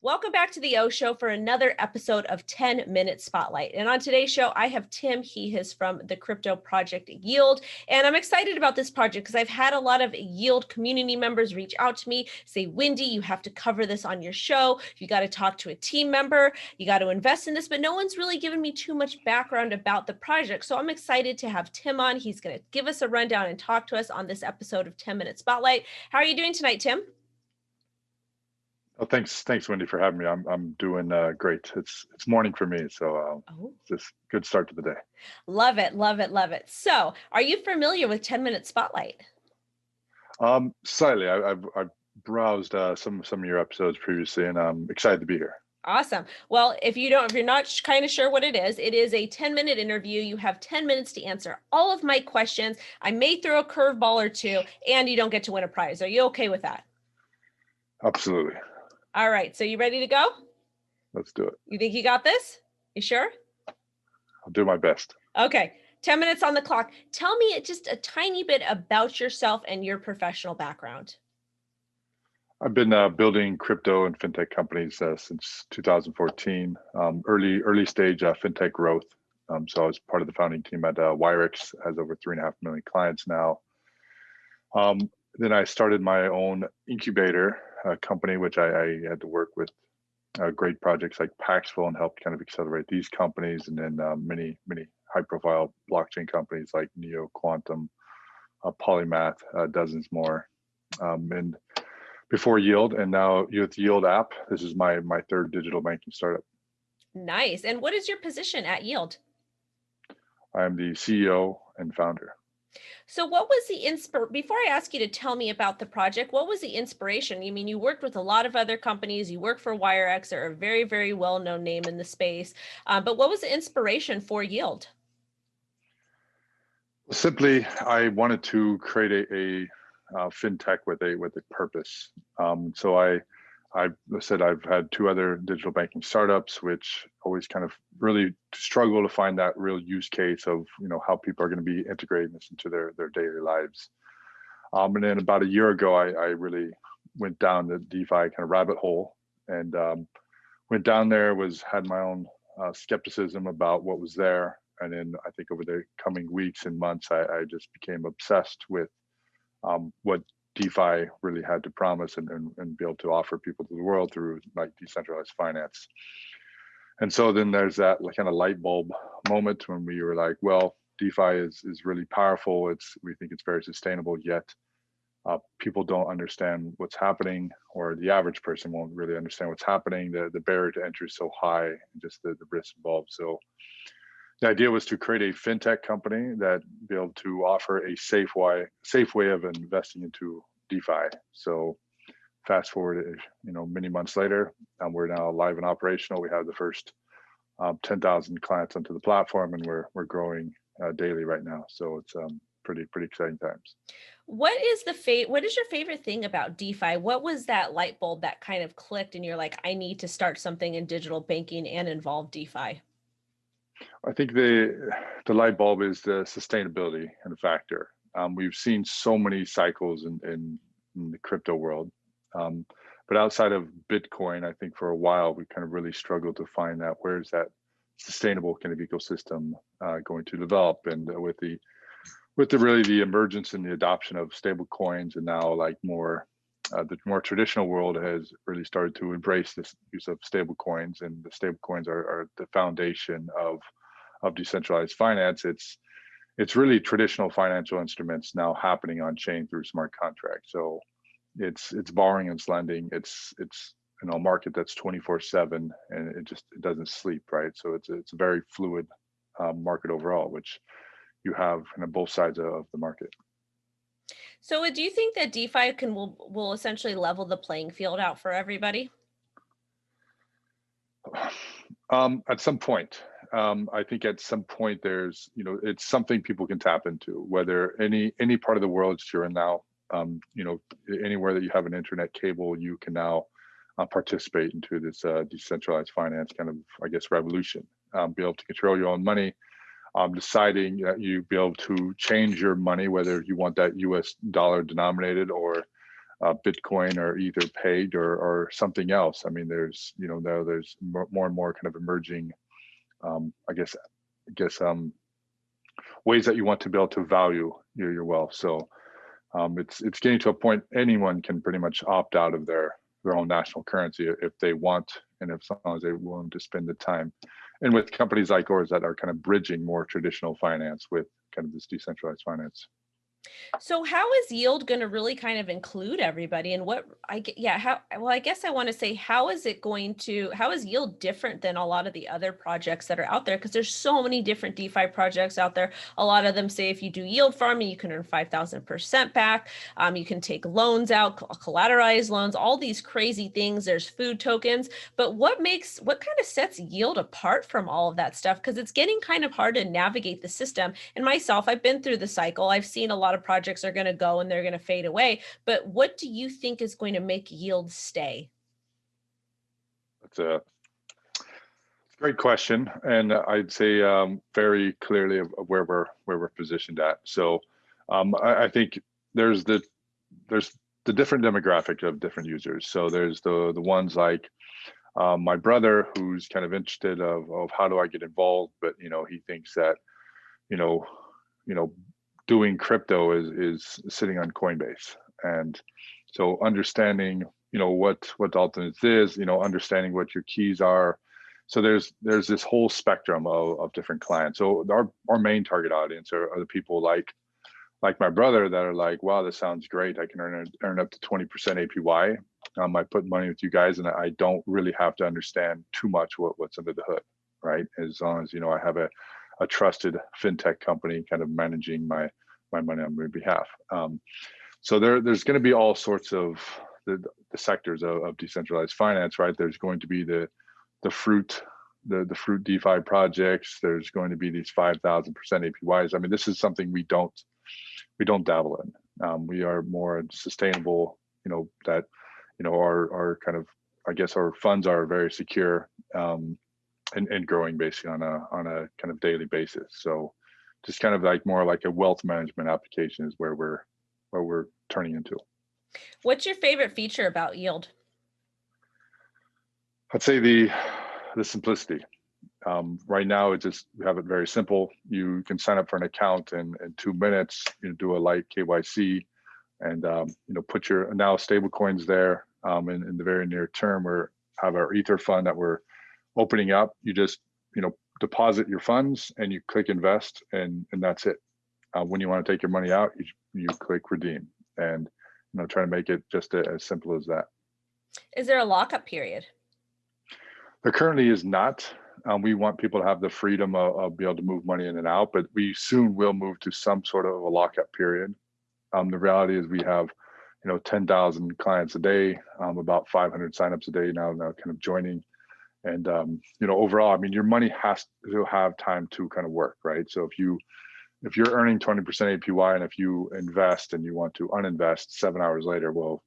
Welcome back to the O Show for another episode of 10-Minute Spotlight. And on today's show, I have Tim. He is from the crypto project Yield. And I'm excited about this project because I've had a lot of Yield community members reach out to me, say, Wendy, you have to cover this on your show. You got to talk to a team member. You got to invest in this. But no one's really given me too much background about the project. So I'm excited to have Tim on. He's going to give us a rundown and talk to us on this episode of 10-Minute Spotlight. How are you doing tonight, Tim? Oh, thanks, Wendy, for having me. I'm doing great. It's morning for me, so Oh, it's just good start to the day. love it, love it, love it. So are you familiar with 10-Minute Spotlight? Slightly, I've browsed some of your episodes previously, and I'm excited to be here. Awesome. Well, if you're not kind of sure what it is a 10-minute interview. You have 10 minutes to answer all of my questions. I may throw a curveball or two, and you don't get to win a prize. Are you okay with that? Absolutely, All right. So you ready to go? let's do it. You think you got this? You sure? I'll do my best. Okay. 10 minutes on the clock. Tell me just a tiny bit about yourself and your professional background. I've been building crypto and fintech companies since 2014. Early stage fintech growth. So I was part of the founding team at Wirex, has over 3.5 million clients now. Then I started my own incubator company, which I had to work with great projects like Paxful and helped kind of accelerate these companies, and then many high-profile blockchain companies like Neo, Quantum, Polymath, dozens more. And before Yield, and now with Yield app, this is my third digital banking startup. Nice. And what is your position at Yield? I am the CEO and founder. So what was the before I ask you to tell me about the project, what was the inspiration? You mean you worked with a lot of other companies, you work for Wirex, they're a very, very well-known name in the space. But what was the inspiration for Yield? Simply, I wanted to create a fintech with a purpose. So I said I've had two other digital banking startups, which always kind of really struggle to find that real use case of how people are going to be integrating this into their daily lives. And then about a year ago, I really went down the DeFi kind of rabbit hole, and went down there, had my own skepticism about what was there. And then I think over the coming weeks and months, I just became obsessed with what DeFi really had to promise and be able to offer people to the world through like decentralized finance. And so then there's that kind of light bulb moment when we were like, well, DeFi is really powerful. We think it's very sustainable, yet people don't understand what's happening, or the average person won't really understand what's happening. The barrier to entry is so high, and just the risk involved. So the idea was to create a fintech company that be able to offer a safe way of investing into DeFi. So fast forward, many months later, we're now live and operational. We have the first 10,000 clients onto the platform, and we're growing daily right now. So it's pretty exciting times. What is your favorite thing about DeFi? What was that light bulb that kind of clicked and you're like, I need to start something in digital banking and involve DeFi? I think the light bulb is the sustainability and the factor. We've seen so many cycles in the crypto world, but outside of Bitcoin, I think for a while we kind of really struggled to find that where's that sustainable kind of ecosystem going to develop. And with the really the emergence and the adoption of stable coins, and now like the more traditional world has really started to embrace this use of stable coins, and the stable coins are the foundation of decentralized finance. It's really traditional financial instruments now happening on chain through smart contracts. So it's borrowing and it's lending. It's a market that's 24/7, and it doesn't sleep, right? So it's a very fluid market overall, which you have both sides of the market. So do you think that DeFi will essentially level the playing field out for everybody? At some point, I think at some point there's, it's something people can tap into, whether any part of the world that you're in now, anywhere that you have an internet cable, you can now participate into this decentralized finance kind of, I guess, revolution. Be able to control your own money, deciding that you be able to change your money, whether you want that US dollar denominated or Bitcoin or either pegged or something else. I mean, there's now there's more and more kind of emerging, I guess ways that you want to be able to value your wealth. So it's getting to a point anyone can pretty much opt out of their own national currency if they want, and as long as they're willing to spend the time. And with companies like yours that are kind of bridging more traditional finance with kind of this decentralized finance. So how is yield going to really kind of include everybody, and I guess I want to say, how is yield different than a lot of the other projects that are out there? Because there's so many different DeFi projects out there. A lot of them say if you do yield farming, you can earn 5,000% back. You can take loans out, collateralized loans, all these crazy things. There's food tokens. But what kind of sets yield apart from all of that stuff? Because it's getting kind of hard to navigate the system. And myself, I've been through the cycle. I've seen a lot of projects are going to go and they're going to fade away. But what do you think is going to make yield stay? That's a great question, and I'd say very clearly of where we're positioned at. So I think there's the different demographic of different users. So there's the ones like my brother, who's kind of interested of how do I get involved, but he thinks that you know you know doing crypto is sitting on Coinbase. And so understanding what alternatives is, understanding what your keys are. So there's this whole spectrum of different clients. So our main target audience are the people like my brother that are like, wow, this sounds great, I can earn up to 20% APY. I put money with you guys and I don't really have to understand too much what's under the hood, right? As long as I have a trusted fintech company kind of managing my money on my behalf. So there's going to be all sorts of the sectors of decentralized finance, right? There's going to be the fruit DeFi projects. There's going to be these 5,000% APYs. I mean, this is something we don't dabble in. We are more sustainable. That our kind of, I guess our funds are very secure. And growing basically on a kind of daily basis. So just kind of like more like a wealth management application is where we're turning into. What's your favorite feature about yield? I'd say the simplicity. Right now, we have it very simple. You can sign up for an account in 2 minutes. Do a light KYC, and put your now stable coins there. In the very near term, we have our Ether fund that we're opening up. You just deposit your funds and you click invest, and that's it. When you want to take your money out, you click redeem, and try to make it just as simple as that. Is there a lockup period? There currently is not. We want people to have the freedom of be able to move money in and out, but we soon will move to some sort of a lockup period. The reality is we have 10,000 clients a day, about 500 signups a day now kind of joining. And overall, I mean, your money has to have time to kind of work, right? So if you're earning 20% APY, and if you invest and you want to uninvest 7 hours later, well,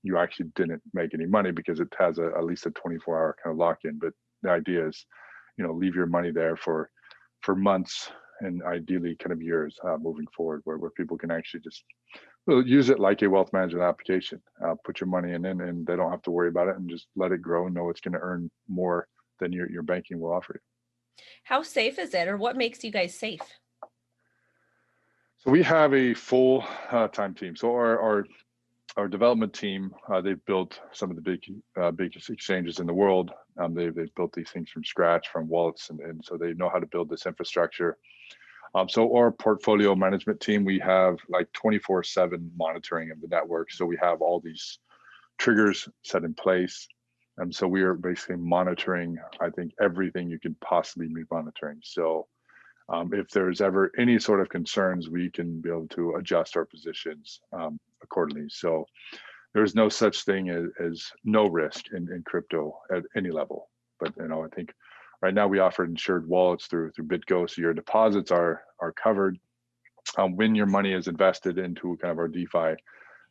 you actually didn't make any money because it has at least a 24-hour kind of lock-in. But the idea is, leave your money there for months and ideally kind of years moving forward, where people can actually just use it like a wealth management application. Put your money in, and they don't have to worry about it, and just let it grow and know it's going to earn more than your banking will offer you. How safe is it, or what makes you guys safe? So we have a full time team. So our development team, they've built some of the biggest exchanges in the world. They've built these things from scratch, from wallets, and so they know how to build this infrastructure. So our portfolio management team, we have like 24/7 monitoring of the network. So we have all these triggers set in place. And so we are basically monitoring, I think, everything you could possibly be monitoring. So if there's ever any sort of concerns, we can be able to adjust our positions accordingly. So there's no such thing as no risk in crypto at any level. But I think right now we offer insured wallets through BitGo, so your deposits are covered. When your money is invested into kind of our DeFi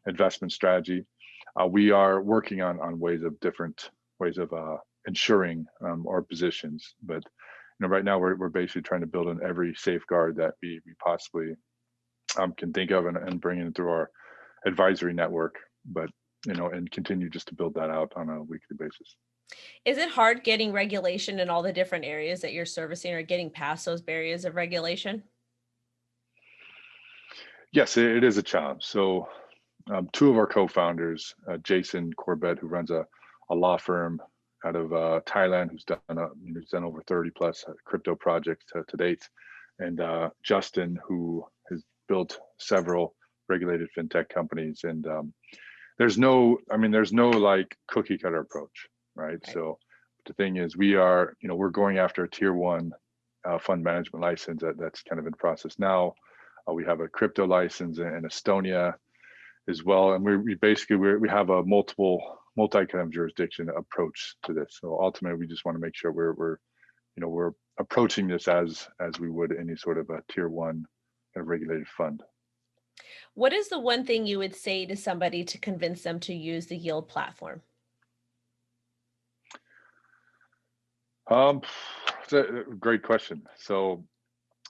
investment strategy, we are working on different ways of ensuring our positions. But right now we're basically trying to build in every safeguard that we possibly can think of and bring in through our advisory network. But and continue just to build that out on a weekly basis. Is it hard getting regulation in all the different areas that you're servicing or getting past those barriers of regulation? Yes, it is a challenge. So two of our co-founders, Jason Corbett, who runs a law firm out of Thailand, who's done over 30 plus crypto projects to date, and Justin, who has built several regulated fintech companies. And there's no like cookie cutter approach, right? Right. So the thing is, we're going after a tier one fund management license that's kind of in process now. We have a crypto license in Estonia as well, and we have a multi kind of jurisdiction approach to this. So ultimately, we just want to make sure we're approaching this as we would any sort of a tier one regulated fund. What is the one thing you would say to somebody to convince them to use the Yield platform? Um, it's a great question. So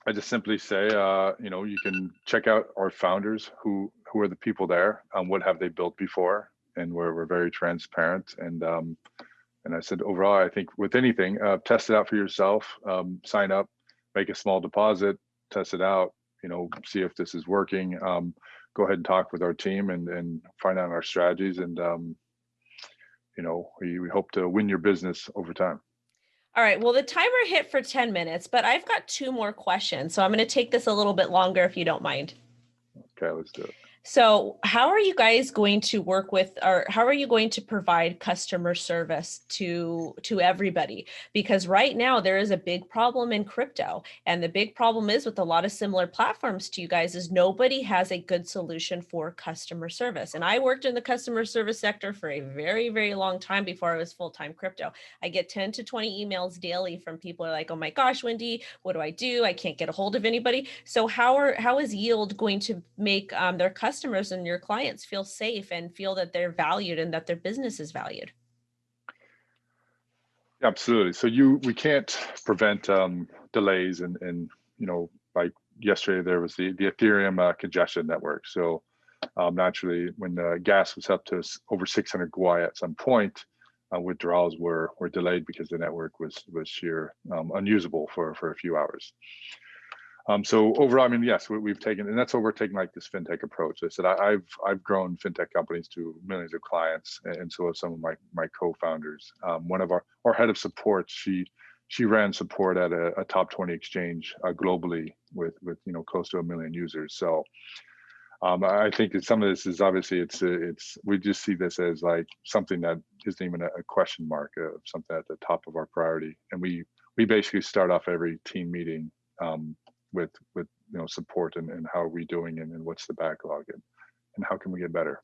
I just simply say, you can check out our founders, who are the people there, what have they built before, and we're very transparent. And I said overall, I think with anything, test it out for yourself, sign up, make a small deposit, test it out, see if this is working. Go ahead and talk with our team and find out our strategies, and we hope to win your business over time. All right. Well, the timer hit for 10 minutes, but I've got two more questions. So I'm going to take this a little bit longer if you don't mind. Okay, let's do it. So how are you guys going to work with, or how are you going to provide customer service to everybody? Because right now there is a big problem in crypto. And the big problem is with a lot of similar platforms to you guys is nobody has a good solution for customer service. And I worked in the customer service sector for a very, very long time before I was full-time crypto. I get 10 to 20 emails daily from people who are like, oh my gosh, Wendy, what do I do? I can't get a hold of anybody. So how is Yield going to make their customers and your clients feel safe and feel that they're valued and that their business is valued? Absolutely. So we can't prevent delays, and like yesterday there was the Ethereum congestion network. So naturally, when the gas was up to over 600 Gwei at some point, withdrawals were delayed because the network was sheer unusable for a few hours. So overall, I mean, yes, we've taken, and that's what we're taking, like this fintech approach. I said I've grown fintech companies to millions of clients, and so have some of my co-founders. One of our head of support, she ran support at a top 20 exchange globally with close to 1 million users. So I think that some of this is obviously it's we just see this as like something that isn't even a question mark of something at the top of our priority, and we basically start off every team meeting with support and how are we doing, and what's the backlog, and how can we get better.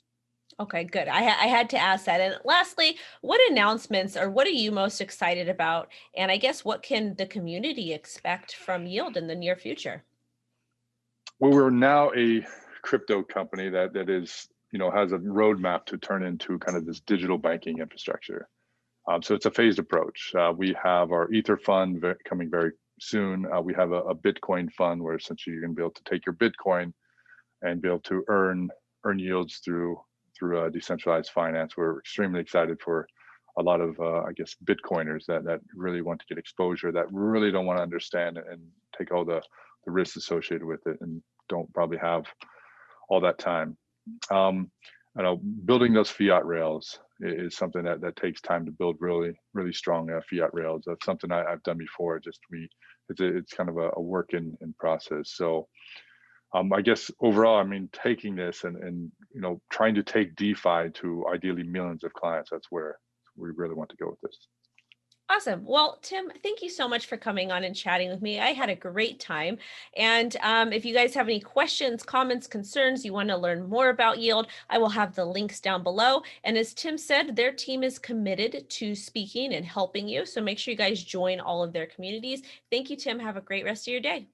Okay, good. I had to ask that. And lastly, what announcements or what are you most excited about? And I guess what can the community expect from Yield in the near future? Well, we're now a crypto company that is has a roadmap to turn into kind of this digital banking infrastructure. So it's a phased approach. We have our Ether fund coming very soon. We have a Bitcoin fund where essentially you're going to be able to take your Bitcoin and be able to earn yields through decentralized finance. We're extremely excited for a lot of I guess Bitcoiners that really want to get exposure, that really don't want to understand and take all the risks associated with it, and don't probably have all that time. I know building those fiat rails is something that takes time to build really, really strong fiat rails. That's something I've done before. It's kind of a work in process. So I guess overall, I mean, taking this and trying to take DeFi to ideally millions of clients, that's where we really want to go with this. Awesome. Well, Tim, thank you so much for coming on and chatting with me. I had a great time. And if you guys have any questions, comments, concerns, you want to learn more about Yield, I will have the links down below. And as Tim said, their team is committed to speaking and helping you. So make sure you guys join all of their communities. Thank you, Tim. Have a great rest of your day.